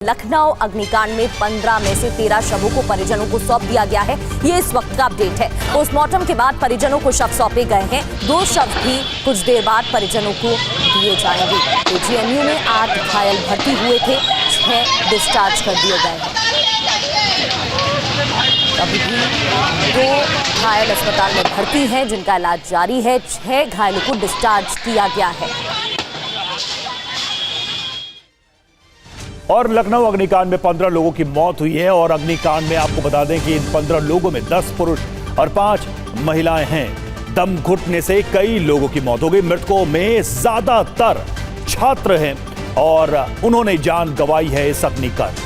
लखनऊ अग्निकांड में 15 में से 13 शवों को परिजनों को सौंप दिया गया है। ये इस वक्त का अपडेट है। पोस्टमार्टम के बाद परिजनों को शव सौंपे गए हैं। 2 शव भी कुछ देर बाद परिजनों को दिए जाएंगे। एजीएमयू में 8 घायल भर्ती हुए थे, 6 डिस्चार्ज कर दिए गए हैं। अभी भी 2 घायल अस्पताल में भर्ती हैं, जिनका इलाज जारी है। 6 घायलों को डिस्चार्ज किया गया है। और लखनऊ अग्निकांड में 15 लोगों की मौत हुई है। और अग्निकांड में आपको बता दें कि इन 15 लोगों में 10 पुरुष और 5 महिलाएं हैं। दम घुटने से कई लोगों की मौत हो गई। मृतकों में ज्यादातर छात्र हैं और उन्होंने जान गंवाई है इस अग्निकांड।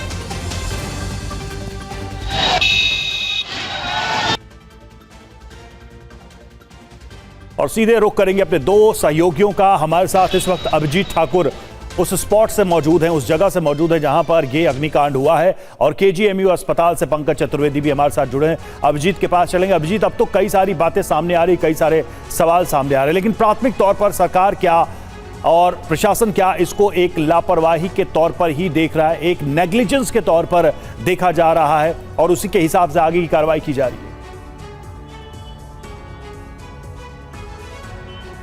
और सीधे रुख करेंगे अपने 2 सहयोगियों का। हमारे साथ इस वक्त अभिजीत ठाकुर उस स्पॉट से मौजूद हैं, उस जगह से मौजूद हैं जहां पर ये अग्निकांड हुआ है। और केजीएमयू अस्पताल से पंकज चतुर्वेदी भी हमारे साथ जुड़े हैं। अभिजीत के पास चलेंगे। अभिजीत, अब तो कई सारी बातें सामने आ रही, कई सारे सवाल सामने आ रहे हैं, लेकिन प्राथमिक तौर पर सरकार क्या और प्रशासन क्या इसको एक लापरवाही के तौर पर ही देख रहा है, एक नेग्लिजेंस के तौर पर देखा जा रहा है और उसी के हिसाब से आगे की कार्रवाई की जा रही है?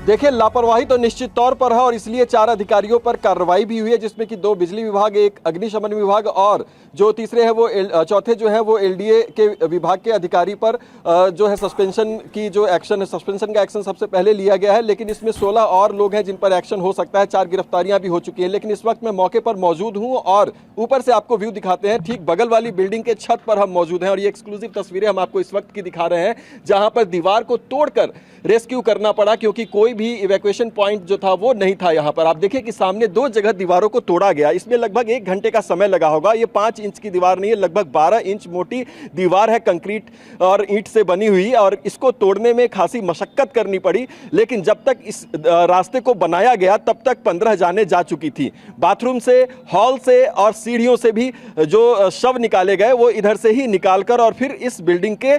देखिए, लापरवाही तो निश्चित तौर पर है और इसलिए 4 अधिकारियों पर कार्रवाई भी हुई है, जिसमें कि 2 बिजली विभाग, 1 अग्निशमन विभाग और जो तीसरे है वो चौथे जो है वो एलडीए के विभाग के अधिकारी पर जो है सस्पेंशन की जो एक्शन है, सस्पेंशन का एक्शन सबसे पहले लिया गया है। लेकिन इसमें 16 और लोग हैं जिन पर एक्शन हो सकता है। 4 गिरफ्तारियां भी हो चुकी हैं। लेकिन इस वक्त मैं मौके पर मौजूद हूं और ऊपर से आपको व्यू दिखाते हैं। ठीक बगल वाली बिल्डिंग के छत पर हम मौजूद हैं और ये एक्सक्लूसिव तस्वीरें हम आपको इस वक्त की दिखा रहे हैं, जहां पर दीवार को तोड़कर रेस्क्यू करना पड़ा, क्योंकि कोई भी इवैक्यूएशन पॉइंट जो था वो नहीं था। यहाँ पर आप देखिए कि सामने 2 जगह दीवारों को तोड़ा गया। इसमें लगभग 1 घंटे का समय लगा होगा। ये 5 इंच की दीवार नहीं है, लगभग 12 इंच मोटी दीवार है, कंक्रीट और ईंट से बनी हुई, और इसको तोड़ने में खासी मशक्कत करनी पड़ी। लेकिन जब तक इस रास्ते को बनाया गया तब तक 15 जानें जा चुकी थी। बाथरूम से, हॉल से और सीढ़ियों से भी जो शव निकाले गए वो इधर से ही निकालकर और फिर इस बिल्डिंग के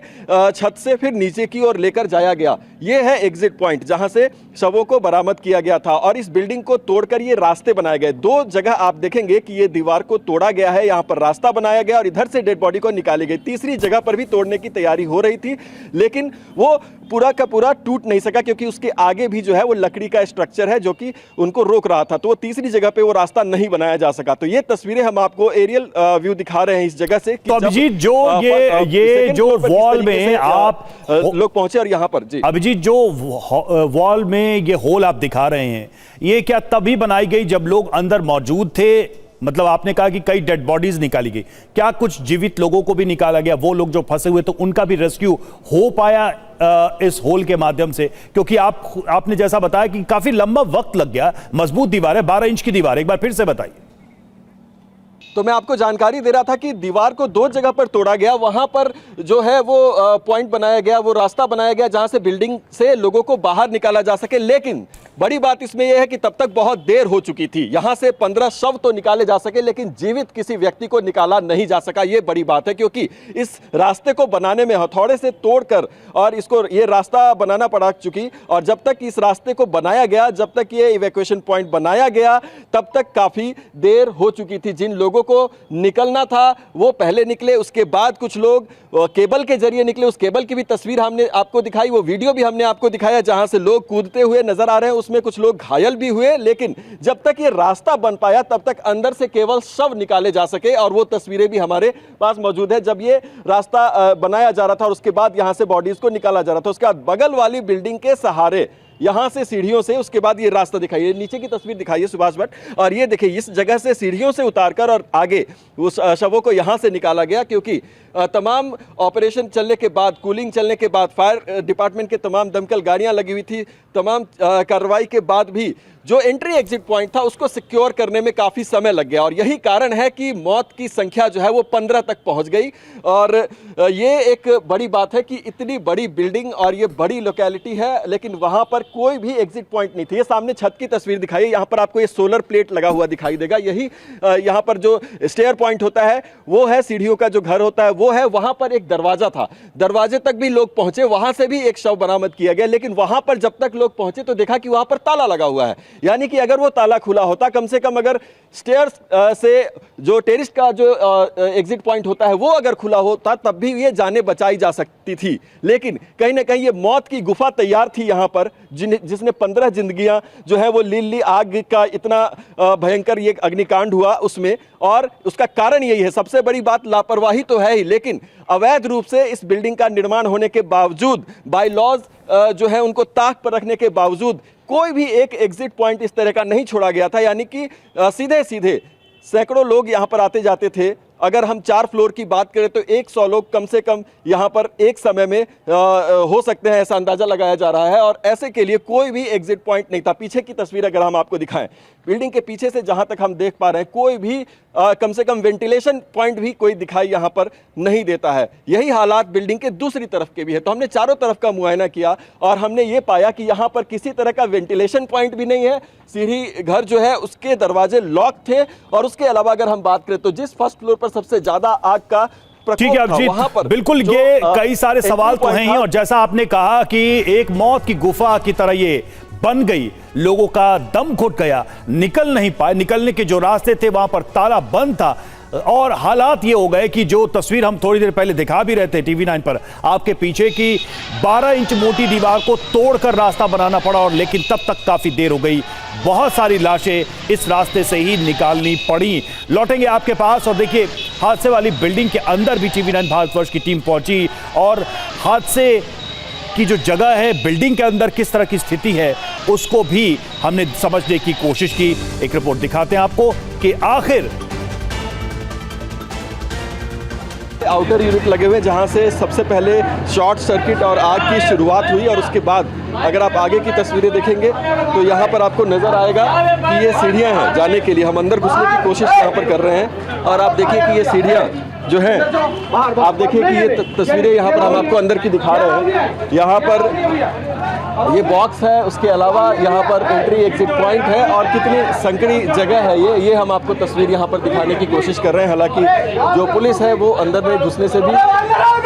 छत से फिर नीचे की ओर लेकर जाया गया। ये है एग्जिट पॉइंट जहां से शवों को बरामद किया गया था और इस बिल्डिंग को तोड़कर ये रास्ते बनाए गए। 2 जगह आप देखेंगे कि ये दीवार को तोड़ा गया है, यहाँ पर रास्ता बनाया गया और इधर से डेड बॉडी को निकाली गई। तीसरी जगह पर भी तोड़ने की तैयारी हो रही थी, लेकिन वो पूरा का पूरा टूट नहीं सका, क्योंकि उसके आगे भी जो है वो लकड़ी का स्ट्रक्चर है जो कि उनको रोक रहा था। तो वो तीसरी जगह पे वो रास्ता नहीं बनाया जा सका। तो ये तस्वीरें हम आपको एरियल व्यू दिखा रहे हैं इस जगह से। तो अभिजीत, जो ये जो वॉल में आप लोग पहुंचे और यहाँ पर जी अभिजीत, जो वॉल में ये होल आप दिखा रहे हैं, ये क्या तभी बनाई गई जब लोग अंदर मौजूद थे? मतलब आपने कहा कि कई डेड बॉडीज निकाली गई, क्या कुछ जीवित लोगों को भी निकाला गया? वो लोग जो फंसे हुए तो उनका भी रेस्क्यू हो पाया इस होल के माध्यम से? क्योंकि आपने जैसा बताया कि काफी लंबा वक्त लग गया। मजबूत दीवार है, 12 इंच की दीवार। एक बार फिर से बताइए। तो मैं आपको जानकारी दे रहा था कि दीवार को 2 जगह पर तोड़ा गया। वहां पर जो है वो पॉइंट बनाया गया, वो रास्ता बनाया गया जहां से बिल्डिंग से लोगों को बाहर निकाला जा सके। लेकिन बड़ी बात इसमें यह है कि तब तक बहुत देर हो चुकी थी। यहां से 15 शव तो निकाले जा सके, लेकिन जीवित किसी व्यक्ति को निकाला नहीं जा सका। यह बड़ी बात है, क्योंकि इस रास्ते को बनाने में हथौड़े से तोड़कर और इसको ये रास्ता बनाना पड़ा चुकी। और जब तक इस रास्ते को बनाया गया, जब तक ये इवैक्यूएशन पॉइंट बनाया गया, तब तक काफी देर हो चुकी थी। जिन लोगों को निकलना था वो पहले निकले, उसके बाद कुछ लोग केबल के जरिए निकले। उस केबल की भी तस्वीर हमने आपको दिखाई, वो वीडियो भी हमने आपको दिखाया जहां से लोग कूदते हुए नजर आ रहे हैं। उसमें कुछ लोग घायल भी हुए, लेकिन जब तक ये रास्ता बन पाया तब तक अंदर से केवल शव निकाले जा सके। और वो तस्वीरें भी हमारे पास मौजूद है जब ये रास्ता बनाया जा रहा था और उसके बाद यहां से बॉडीज को निकाला जा रहा था। उसके बाद बगल वाली बिल्डिंग के सहारे यहां से सीढ़ियों से उसके बाद ये रास्ता दिखाइए, नीचे की तस्वीर दिखाइए सुभाष भट्ट। और ये देखिए, इस जगह से सीढ़ियों से उतारकर और आगे उस शवों को यहां से निकाला गया, क्योंकि तमाम ऑपरेशन चलने के बाद, कूलिंग चलने के बाद, फायर डिपार्टमेंट के तमाम दमकल गाड़ियां लगी हुई थी, तमाम कार्रवाई के बाद भी जो एंट्री एग्जिट पॉइंट था उसको सिक्योर करने में काफ़ी समय लग गया। और यही कारण है कि मौत की संख्या जो है वो 15 तक पहुंच गई। और ये एक बड़ी बात है कि इतनी बड़ी बिल्डिंग और ये बड़ी लोकेलिटी है, लेकिन वहां पर कोई भी एग्जिट पॉइंट नहीं थी। ये सामने छत की तस्वीर दिखाई है, यहाँ पर आपको ये सोलर प्लेट लगा हुआ दिखाई देगा। यही यहाँ पर जो स्टेयर पॉइंट होता है वो है, सीढ़ियों का जो घर होता है वो है वहां पर एक दरवाजा था, दरवाजे तक भी लोग पहुंचे, वहां से भी एक शव बरामद किया गया, लेकिन वहां पर जब तक लोग पहुंचे तो देखा कि वहां पर ताला लगा हुआ है। यानी कि अगर वो ताला खुला होता, कम से कम अगर स्टेयर्स से जो टेरिस का जो एग्जिट पॉइंट होता है वो अगर खुला होता तब भी ये जानें बचाई जा सकती थी। लेकिन कहीं ना कहीं ये मौत की गुफा तैयार थी यहाँ पर, जिसने 15 जिंदगियां जो है वो ली आग का इतना भयंकर ये अग्निकांड हुआ उसमें, और उसका कारण यही है। सबसे बड़ी बात लापरवाही तो है ही, लेकिन अवैध रूप से इस बिल्डिंग का निर्माण होने के बावजूद, बाय लॉज जो है उनको ताक पर रखने के बावजूद कोई भी एक एग्जिट पॉइंट इस तरह का नहीं छोड़ा गया था। यानी कि सीधे सीधे सैकड़ों लोग यहाँ पर आते जाते थे। अगर हम 4 फ्लोर की बात करें तो 100 लोग कम से कम यहाँ पर एक समय में हो सकते हैं, ऐसा अंदाजा लगाया जा रहा है। और ऐसे के लिए कोई भी एग्जिट पॉइंट नहीं था। पीछे की तस्वीर अगर हम आपको दिखाएं, बिल्डिंग के पीछे से जहां तक हम देख पा रहे हैं कोई भी कम से कम वेंटिलेशन पॉइंट भी कोई दिखाई यहाँ पर नहीं देता है। यही हालात बिल्डिंग के दूसरी तरफ के भी है। तो हमने चारों तरफ का मुआयना किया और हमने ये पाया कि यहाँ पर किसी तरह का वेंटिलेशन पॉइंट भी नहीं है। सीढ़ी घर जो है उसके दरवाजे लॉक थे, और उसके अलावा अगर हम बात करें तो जिस फर्स्ट फ्लोर पर सबसे ज्यादा आग का ठीक है अभिजीत, बिल्कुल ये कई सारे सवाल तो हैं ही, और जैसा आपने कहा कि एक मौत की गुफा की तरह ये बन गई, लोगों का दम घुट गया, निकल नहीं पाए, निकलने के जो रास्ते थे वहां पर ताला बंद था। और हालात ये हो गए कि जो तस्वीर हम थोड़ी देर पहले दिखा भी रहे थे टीवी 9 पर आपके पीछे की 12 इंच मोटी दीवार को तोड़कर रास्ता बनाना पड़ा, और लेकिन तब तक काफी देर हो गई। बहुत सारी लाशें इस रास्ते से ही निकालनी पड़ी। लौटेंगे आपके पास, और देखिए हादसे वाली बिल्डिंग के अंदर भी टीवी 9 भारतवर्ष की टीम पहुंची, और हादसे की जो जगह है, बिल्डिंग के अंदर किस तरह की स्थिति है, उसको भी हमने समझने की कोशिश की। एक रिपोर्ट दिखाते हैं आपको कि आखिर आउटर यूनिट लगे हुए जहां से सबसे पहले शॉर्ट सर्किट और आग की शुरुआत हुई, और उसके बाद अगर आप आगे की तस्वीरें देखेंगे तो यहाँ पर आपको नजर आएगा कि ये सीढ़ियाँ हैं जाने के लिए। हम अंदर घुसने की कोशिश यहाँ पर कर रहे हैं, और आप देखिए कि ये सीढ़ियाँ जो हैं, आप देखिए कि ये तस्वीरें यहाँ पर हम आपको अंदर की दिखा रहे हैं। यहाँ पर ये बॉक्स है, उसके अलावा यहाँ पर एंट्री एग्जिट पॉइंट है, और कितनी संकरी जगह है ये हम आपको तस्वीर यहाँ पर दिखाने की कोशिश कर रहे हैं। हालांकि जो पुलिस है वो अंदर में घुसने से भी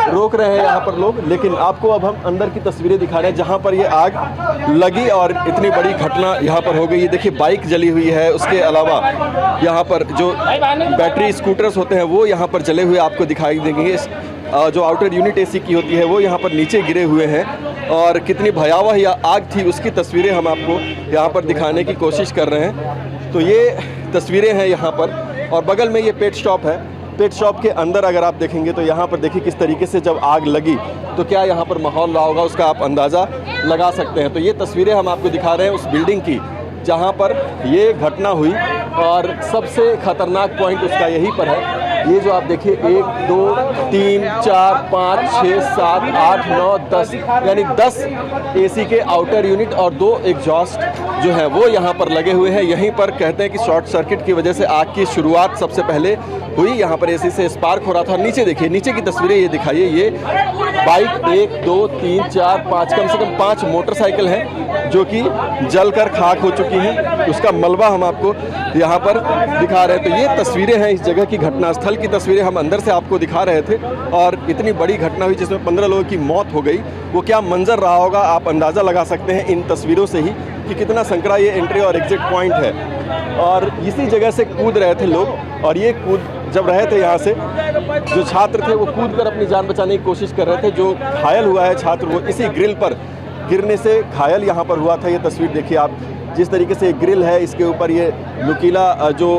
रोक रहे हैं यहाँ पर लोग, लेकिन आपको अब हम अंदर की तस्वीरें दिखा रहे हैं जहाँ पर ये आग लगी और इतनी बड़ी घटना यहाँ पर हो गई। ये देखिए बाइक जली हुई है, उसके अलावा यहाँ पर जो बैटरी स्कूटर्स होते हैं वो यहाँ पर जले हुए आपको दिखाई देंगे। जो आउटर यूनिट एसी की होती है वो यहाँ पर नीचे गिरे हुए हैं, और कितनी भयावह यह आग थी उसकी तस्वीरें हम आपको यहाँ पर दिखाने की कोशिश कर रहे हैं। तो ये तस्वीरें हैं यहाँ पर, और बगल में ये पेट शॉप है। पेट शॉप के अंदर अगर आप देखेंगे तो यहाँ पर देखिए किस तरीके से जब आग लगी तो क्या यहाँ पर माहौल रहा होगा, उसका आप अंदाज़ा लगा सकते हैं। तो ये तस्वीरें हम आपको दिखा रहे हैं उस बिल्डिंग की जहाँ पर ये घटना हुई, और सबसे खतरनाक पॉइंट उसका यहीं पर है। ये जो आप देखिए 1 2 3 4 5 6 7 8 9 10 यानी 10 एसी के आउटर यूनिट और 2 एग्जॉस्ट जो है वो यहाँ पर लगे हुए हैं। यहीं पर कहते हैं कि शॉर्ट सर्किट की वजह से आग की शुरुआत सबसे पहले हुई। यहाँ पर एसी से स्पार्क हो रहा था। नीचे देखिए, नीचे की तस्वीरें ये दिखाइए। ये बाइक 1 2 3 4 5 कम से कम 5 मोटरसाइकिल हैं जो कि जलकर खाक हो चुकी हैं। उसका मलबा हम आपको यहाँ पर दिखा रहे हैं। तो ये तस्वीरें हैं इस जगह की, घटनास्थल की तस्वीरें हम अंदर से आपको दिखा रहे थे। और इतनी बड़ी घटना हुई जिसमें 15 लोगों की मौत हो गई। वो क्या मंजर रहा होगा आप अंदाज़ा लगा सकते हैं इन तस्वीरों से ही कि कितना संकरा ये एंट्री और एग्जिट पॉइंट है। और इसी जगह से कूद रहे थे लोग, और ये कूद जब रहे थे यहाँ से जो छात्र थे वो कूद कर अपनी जान बचाने की कोशिश कर रहे थे। जो घायल हुआ है छात्र वो इसी ग्रिल पर गिरने से घायल यहाँ पर हुआ था। ये तस्वीर देखिए आप, जिस तरीके से ग्रिल है इसके ऊपर ये नुकीला जो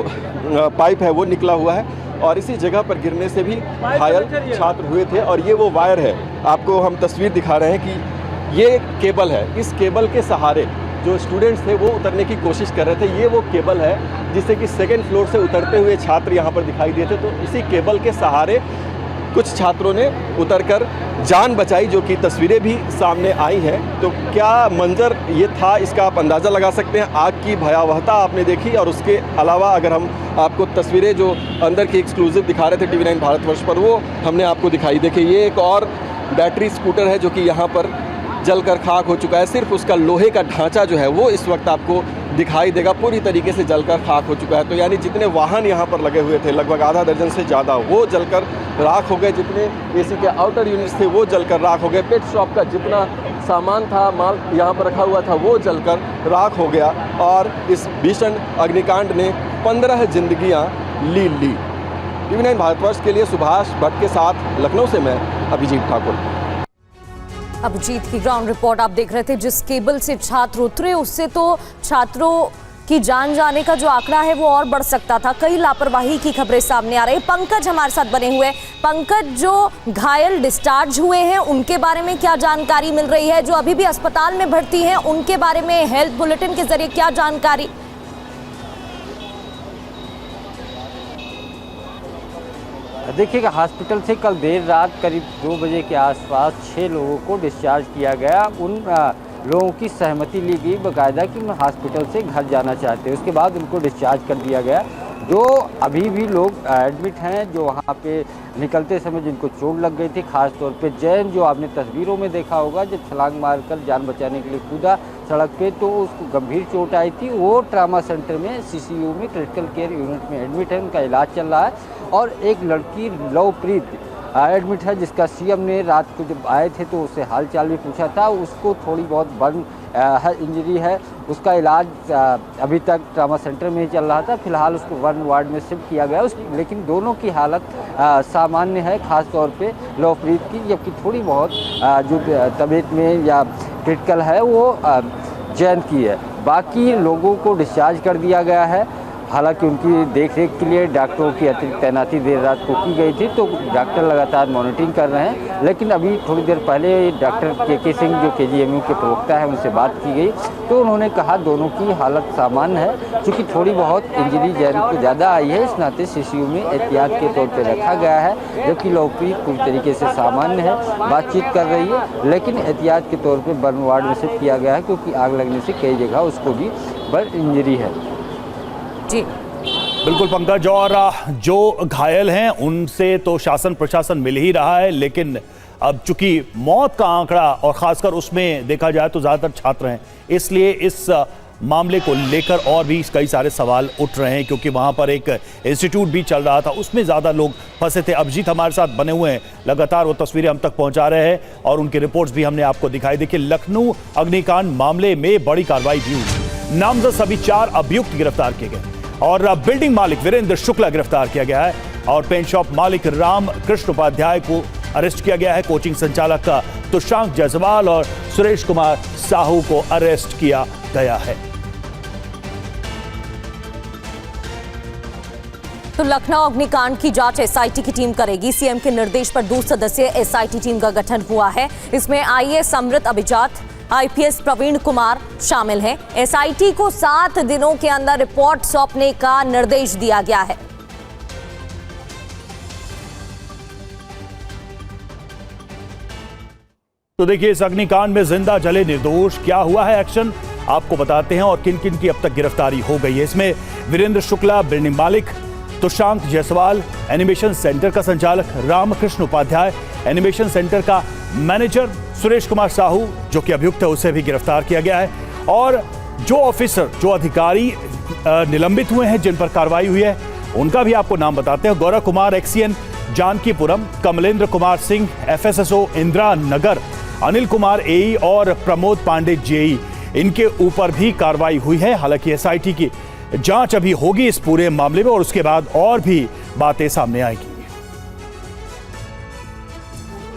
पाइप है वो निकला हुआ है, और इसी जगह पर गिरने से भी घायल छात्र हुए थे। और ये वो वायर है, आपको हम तस्वीर दिखा रहे हैं कि ये केबल है। इस केबल के सहारे जो स्टूडेंट्स थे वो उतरने की कोशिश कर रहे थे। ये वो केबल है जिससे कि 2nd फ्लोर से उतरते हुए छात्र यहाँ पर दिखाई दिए थे। तो इसी केबल के सहारे कुछ छात्रों ने उतरकर जान बचाई, जो कि तस्वीरें भी सामने आई हैं। तो क्या मंजर ये था इसका आप अंदाज़ा लगा सकते हैं। आग की भयावहता आपने देखी, और उसके अलावा अगर हम आपको तस्वीरें जो अंदर की एक्सक्लूसिव दिखा रहे थे टीवी 9 भारतवर्ष पर वो हमने आपको दिखाई। देखिए ये एक और बैटरी स्कूटर है जो कि यहाँ पर जलकर खाक हो चुका है। सिर्फ उसका लोहे का ढांचा जो है वो इस वक्त आपको दिखाई देगा, पूरी तरीके से जलकर खाक हो चुका है। तो यानी जितने वाहन यहाँ पर लगे हुए थे, लगभग आधा दर्जन से ज़्यादा, वो जलकर राख हो गए। जितने एसी के आउटर यूनिट्स थे वो जलकर राख हो गए। पेट शॉप का जितना सामान था, माल यहाँ पर रखा हुआ था, वो जलकर राख हो गया। और इस भीषण अग्निकांड ने 15 जिंदगियाँ ली। TV9 भारतवर्ष के लिए सुभाष भट्ट के साथ लखनऊ से मैं अभिजीत ठाकुर। अभिजीत की ग्राउंड रिपोर्ट आप देख रहे थे। जिस केबल से छात्र उतरे उससे तो छात्रों की जान जाने का जो आंकड़ा है वो और बढ़ सकता था। कई लापरवाही की खबरें सामने आ रही। पंकज हमारे साथ बने हुए। पंकज, जो घायल डिस्चार्ज हुए हैं उनके बारे में क्या जानकारी मिल रही है? जो अभी भी अस्पताल में भर्ती हैं उनके बारे में हेल्थ बुलेटिन के जरिए क्या जानकारी? देखिएगा, हॉस्पिटल से कल देर रात करीब 2 बजे के आसपास 6 लोगों को डिस्चार्ज किया गया। उन लोगों की सहमति ली गई बाकायदा कि वो हॉस्पिटल से घर जाना चाहते हैं। उसके बाद उनको डिस्चार्ज कर दिया गया। जो अभी भी लोग एडमिट हैं, जो वहाँ पे निकलते समय जिनको चोट लग गई थी, खास तौर पे जैन, जो आपने तस्वीरों में देखा होगा, जब छलांग मारकर जान बचाने के लिए कूदा सड़क पे तो उसको गंभीर चोट आई थी। वो ट्रामा सेंटर में CCU में क्रिटिकल केयर यूनिट में एडमिट है, उनका इलाज चल रहा है। और एक लड़की लवप्रीत एडमिट है, जिसका CM ने रात को जब आए थे तो उससे हाल चाल भी पूछा था। उसको थोड़ी बहुत बर्न इंजरी है, उसका इलाज अभी तक ट्रामा सेंटर में ही चल रहा था। फिलहाल उसको बर्न वार्ड में शिफ्ट किया गया। लेकिन दोनों की हालत सामान्य है, खास तौर पे लवप्रीत की, जबकि थोड़ी बहुत जो तबीयत में या क्रिटिकल है वो जैन की है। बाकी लोगों को डिस्चार्ज कर दिया गया है। हालांकि उनकी देखरेख के लिए डॉक्टरों की अतिरिक्त तैनाती देर रात को की गई थी, तो डॉक्टर लगातार मॉनिटरिंग कर रहे हैं। लेकिन अभी थोड़ी देर पहले डॉक्टर KK सिंह, जो KGMU के प्रवक्ता है, उनसे बात की गई तो उन्होंने कहा दोनों की हालत सामान्य है। चूँकि थोड़ी बहुत इंजरी जैन को ज़्यादा आई है, इस नाते CCU में एहतियात के तौर पर रखा गया है। जबकि लवप्रीत पूरी तरीके से सामान्य है, बातचीत कर रही है, लेकिन एहतियात के तौर पर बर्न वार्ड में शिफ्ट किया गया है, क्योंकि आग लगने से कई जगह उसको भी बर्न इंजरी है। जी बिल्कुल पंकज, और जो घायल हैं उनसे तो शासन प्रशासन मिल ही रहा है, लेकिन अब चूंकि मौत का आंकड़ा और खासकर उसमें देखा जाए तो ज़्यादातर छात्र हैं, इसलिए इस मामले को लेकर और भी कई सारे सवाल उठ रहे हैं, क्योंकि वहां पर एक इंस्टीट्यूट भी चल रहा था, उसमें ज़्यादा लोग फंसे थे। अभिजीत हमारे साथ बने हुए हैं, लगातार वो तस्वीरें हम तक पहुंचा रहे हैं और उनकी रिपोर्ट्स भी हमने आपको दिखाई। देखिए, लखनऊ अग्निकांड मामले में बड़ी कार्रवाई भी हुई। नामजद सभी 4 अभियुक्त गिरफ्तार किए गए और बिल्डिंग मालिक वीरेंद्र शुक्ला गिरफ्तार किया गया है और पेन शॉप मालिक राम कृष्ण उपाध्याय को अरेस्ट किया गया है। कोचिंग संचालक तुषांक जायसवाल और सुरेश कुमार साहू को अरेस्ट किया गया है। तो लखनऊ अग्निकांड की जांच SIT की टीम करेगी। CM के निर्देश पर 2 सदस्यीय SIT टीम का गठन हुआ है। इसमें IAS अमृत अभिजात, IPS प्रवीण कुमार शामिल हैं। SIT को 7 दिनों के अंदर रिपोर्ट सौंपने का निर्देश दिया गया है। तो देखिए, इस अग्निकांड में जिंदा जले निर्दोष क्या हुआ है एक्शन आपको बताते हैं और किन किन की अब तक गिरफ्तारी हो गई है। इसमें वीरेंद्र शुक्ला बिल्डिंग मालिक, तुषांक जायसवाल एनिमेशन सेंटर का संचालक, रामकृष्ण उपाध्याय एनिमेशन सेंटर का मैनेजर, सुरेश कुमार साहू जो कि अभियुक्त है उसे भी गिरफ्तार किया गया है। और जो ऑफिसर, जो अधिकारी निलंबित हुए हैं, जिन पर कार्रवाई हुई है, उनका भी आपको नाम बताते हैं। Gaurav Kumar XCN Jankipuram, Kamlendra Kumar Singh FSSO Indira Nagar, Anil Kumar AE और प्रमोद पांडे JE, इनके ऊपर भी कार्रवाई हुई है। हालांकि SIT की जांच अभी होगी इस पूरे मामले में और उसके बाद और भी बातें सामने आएगी।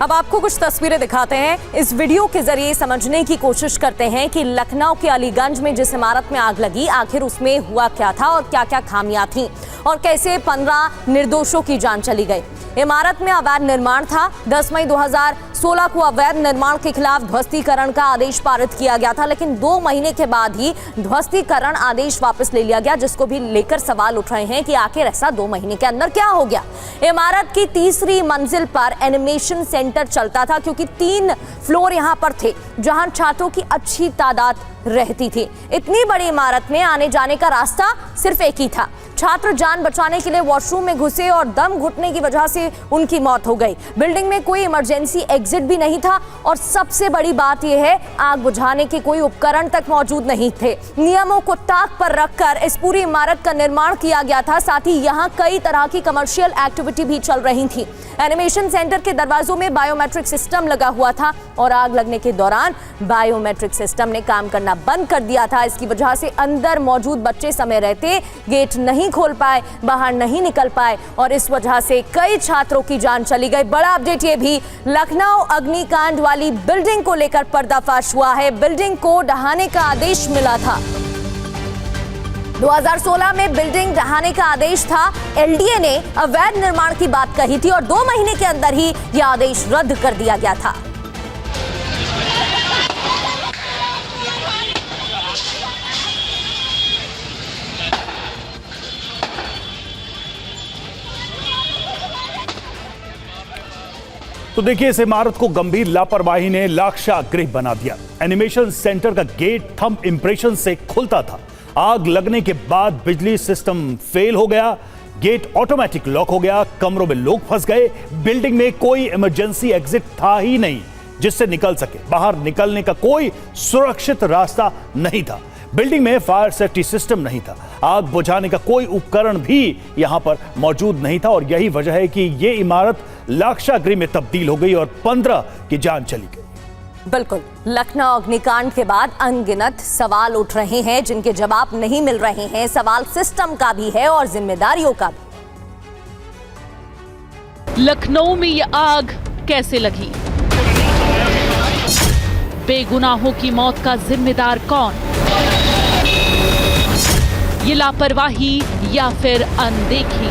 अब आपको कुछ तस्वीरें दिखाते हैं। इस वीडियो के जरिए समझने की कोशिश करते हैं कि लखनऊ के अलीगंज में जिस इमारत में आग लगी, आखिर उसमें हुआ क्या था और क्या क्या खामियां थीं और कैसे 15 निर्दोषों की जान चली गई। इमारत में अवैध निर्माण था। 10 मई 2016 को अवैध निर्माण के खिलाफ ध्वस्तीकरण का आदेश पारित किया गया था, लेकिन 2 महीने के बाद ही ध्वस्तीकरण आदेश वापस ले लिया गया, जिसको भी लेकर सवाल उठ रहे हैं कि आखिर ऐसा 2 महीने के अंदर क्या हो गया। इमारत की 3री मंजिल पर एनिमेशन सेंटर चलता था, क्योंकि 3 फ्लोर यहां पर थे जहां छात्रों की अच्छी तादाद रहती थी। इतनी बड़ी इमारत में आने जाने का रास्ता सिर्फ एक ही था। छात्र जान बचाने के लिए वॉशरूम में घुसे और दम घुटने की वजह से उनकी मौत हो गई। बिल्डिंग में कोई इमरजेंसी एग्जिट भी नहीं था और सबसे बड़ी बात यह है, आग बुझाने के कोई उपकरण तक मौजूद नहीं थे। नियमों को ताक पर रखकर इस पूरी इमारत का निर्माण किया गया था। साथ ही यहाँ कई तरह की कमर्शियल एक्टिविटी भी चल रही थी। एनिमेशन सेंटर के दरवाजों में बायोमेट्रिक सिस्टम लगा हुआ था और आग लगने के दौरान बायोमेट्रिक सिस्टम ने काम करना बंद कर दिया था। इसकी वजह से अंदर मौजूद बच्चे समय रहते गेट नहीं खोल पाए, बाहर नहीं निकल पाए और इस वजह से कई छात्रों की जान चली गई। बड़ा अपडेट ये भी, लखनऊ अग्निकांड वाली बिल्डिंग को लेकर पर्दाफाश हुआ है। बिल्डिंग को ढहाने का आदेश मिला था। 2016 में बिल्डिंग ढहाने का आदेश था। एलडीए ने अवैध निर्माण की बात कही थी और 2 महीने के अंदर ही यह आदेश रद्द कर दिया गया था। तो देखिए, इस इमारत को गंभीर लापरवाही ने लाक्षागृह बना दिया। एनिमेशन सेंटर का गेट थंब इंप्रेशन से खुलता था। आग लगने के बाद बिजली सिस्टम फेल हो गया, गेट ऑटोमेटिक लॉक हो गया, कमरों में लोग फंस गए। बिल्डिंग में कोई इमरजेंसी एग्जिट था ही नहीं जिससे निकल सके। बाहर निकलने का कोई सुरक्षित रास्ता नहीं था। बिल्डिंग में फायर सेफ्टी सिस्टम नहीं था। आग बुझाने का कोई उपकरण भी यहां पर मौजूद नहीं था और यही वजह है कि यह इमारत लाक्षागृह में तब्दील हो गई और 15 की जान चली गई। बिल्कुल, लखनऊ अग्निकांड के बाद अनगिनत सवाल उठ रहे हैं जिनके जवाब नहीं मिल रहे हैं। सवाल सिस्टम का भी है और जिम्मेदारियों का भी। लखनऊ में यह आग कैसे लगी? बेगुनाहों की मौत का जिम्मेदार कौन? ये लापरवाही या फिर अनदेखी?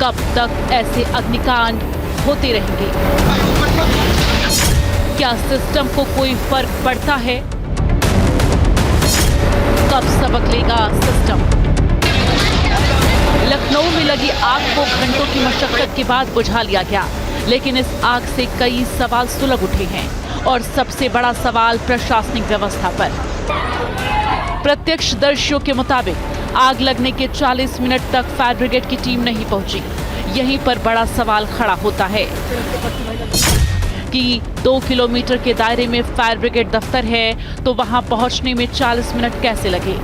कब तक ऐसे अग्निकांड होते रहेंगे? क्या सिस्टम को कोई फर्क पड़ता है? कब सबक लेगा सिस्टम? लखनऊ में लगी आग को घंटों की मशक्कत के बाद बुझा लिया गया, लेकिन इस आग से कई सवाल सुलग उठे हैं और सबसे बड़ा सवाल प्रशासनिक व्यवस्था पर। प्रत्यक्षदर्शियों के मुताबिक आग लगने के 40 मिनट तक फायर ब्रिगेड की टीम नहीं पहुंची। यहीं पर बड़ा सवाल खड़ा होता है कि 2 किलोमीटर के दायरे में फायर ब्रिगेड दफ्तर है तो वहां पहुंचने में 40 मिनट कैसे लगे?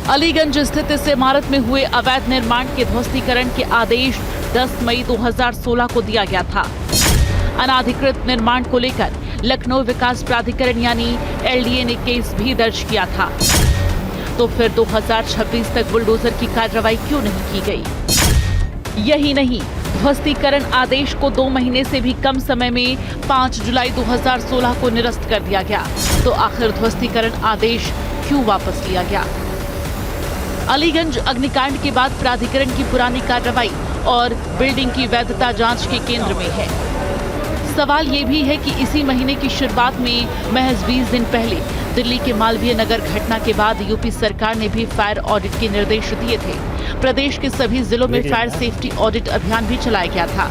अलीगंज स्थित इस इमारत में हुए अवैध निर्माण के ध्वस्तीकरण के आदेश 10 मई 2016 को दिया गया था। अनाधिकृत निर्माण को लेकर लखनऊ विकास प्राधिकरण यानी एलडीए ने केस भी दर्ज किया था। तो फिर 2026 तक बुलडोजर की कार्रवाई क्यों नहीं की गई? यही नहीं, ध्वस्तीकरण आदेश को 2 महीने से भी कम समय में 5 जुलाई 2016 को निरस्त कर दिया गया। तो आखिर ध्वस्तीकरण आदेश क्यों वापस लिया गया? अलीगंज अग्निकांड के बाद प्राधिकरण की पुरानी कार्रवाई और बिल्डिंग की वैधता जांच के केंद्र में है। सवाल ये भी है कि इसी महीने की शुरुआत में महज 20 दिन पहले दिल्ली के मालवीय नगर घटना के बाद यूपी सरकार ने भी फायर ऑडिट के निर्देश दिए थे। प्रदेश के सभी जिलों में फायर सेफ्टी ऑडिट अभियान भी चलाया गया था।